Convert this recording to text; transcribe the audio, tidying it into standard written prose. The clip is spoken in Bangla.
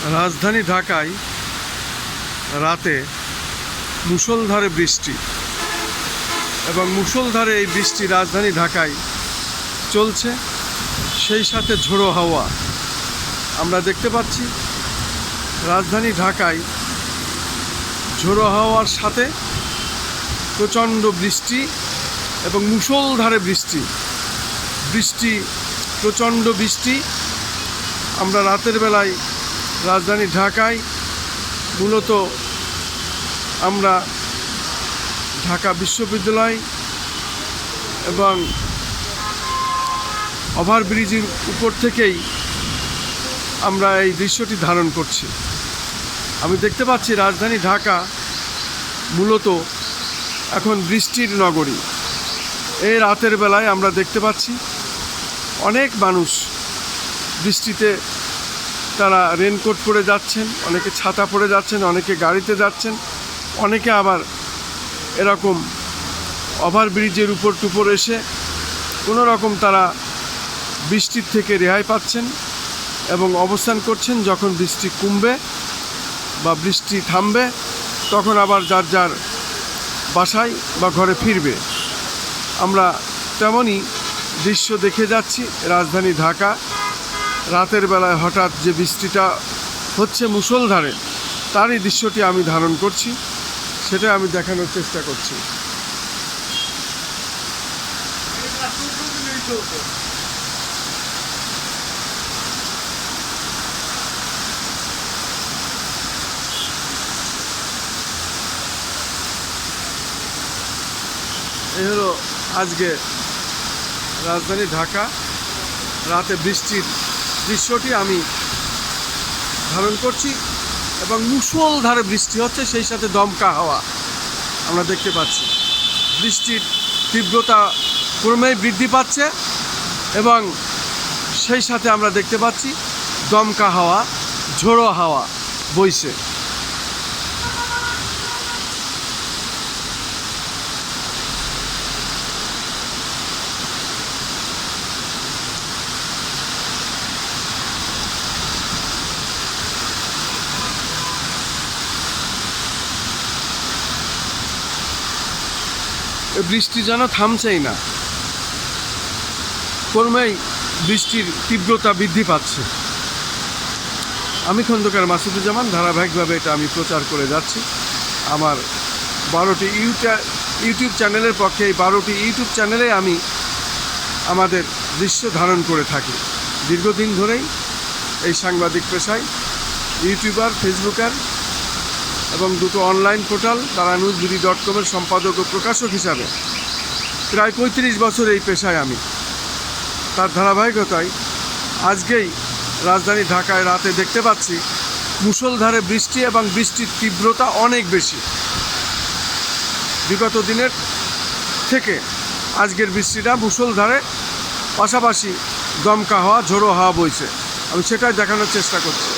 রাজধানী ঢাকায় রাতে মুষলধারে বৃষ্টি এবং মুষলধারে এই বৃষ্টি রাজধানী ঢাকায় চলছে, সেই সাথে ঝোড়ো হাওয়া আমরা দেখতে পাচ্ছি। রাজধানী ঢাকায় ঝোড়ো হাওয়ার সাথে প্রচণ্ড বৃষ্টি এবং মুষলধারে বৃষ্টি প্রচণ্ড বৃষ্টি। আমরা রাতের বেলায় রাজধানী ঢাকায় মূলত আমরা ঢাকা বিশ্ববিদ্যালয় এবং ওভারব্রিজের উপর থেকেই আমরা এই দৃশ্যটি ধারণ করছি। আমি দেখতে পাচ্ছি রাজধানী ঢাকা মূলত এখন বৃষ্টির নগরী। এই রাতের বেলায় আমরা দেখতে পাচ্ছি অনেক মানুষ বৃষ্টিতে তারা রেনকোট পরে যাচ্ছেন, অনেকে ছাতা পরে যাচ্ছেন, অনেকে গাড়িতে যাচ্ছেন, অনেকে আবার এরকম ওভারব্রিজের উপর এসে কোনো রকম তারা বৃষ্টির থেকে রেহাই পাচ্ছেন এবং অবস্থান করছেন। যখন বৃষ্টি কমবে বা বৃষ্টি থামবে তখন আবার যার যার বাসায় বা ঘরে ফিরবে। আমরা তেমনই দৃশ্য দেখে যাচ্ছি রাজধানী ঢাকা। রাতের বেলায় হঠাৎ যে বৃষ্টিটা হচ্ছে মুষলধারে, তারই দৃশ্যটি আমি ধারণ করছি, সেটা আমি দেখানোর চেষ্টা করছি। এই হলো আজকে রাজধানী ঢাকা রাতে বৃষ্টির দৃশ্যটি আমি ধারণ করছি এবং মুষলধারে বৃষ্টি হচ্ছে, সেই সাথে দমকা হাওয়া আমরা দেখতে পাচ্ছি। বৃষ্টির তীব্রতা ক্রমেই বৃদ্ধি পাচ্ছে এবং সেই সাথে আমরা দেখতে পাচ্ছি দমকা হাওয়া, ঝোড়ো হাওয়া বইছে। বৃষ্টি যেন থামছেই না, ক্রমেই বৃষ্টির তীব্রতা বৃদ্ধি পাচ্ছে। আমি খন্দকার মাসুদুজ্জামান, ধারাবাহিকভাবে এটা আমি প্রচার করে যাচ্ছি। আমার 12টি ইউটিউব চ্যানেলের পক্ষে এই 12টি ইউটিউব চ্যানেলে আমি আমাদের দৃশ্য ধারণ করে থাকি। দীর্ঘদিন ধরেই এই সাংবাদিক পেশায় ইউটিউবার, ফেসবুকার এবং দুটো অনলাইন পোর্টাল taranewsbd.com-এর সম্পাদক ও প্রকাশক হিসাবে প্রায় 35 বছর এই পেশায় আমি। তার ধারাবাহিকতায় আজকেই রাজধানী ঢাকায় রাতে দেখতে পাচ্ছি মুষলধারে বৃষ্টি এবং বৃষ্টির তীব্রতা অনেক বেশি। বিগত দিনের থেকে আজকের বৃষ্টিটা মুষলধারে, পাশাপাশি দমকা হাওয়া, ঝোড়ো হাওয়া বইছে। আমি সেটাই দেখানোর চেষ্টা করছি।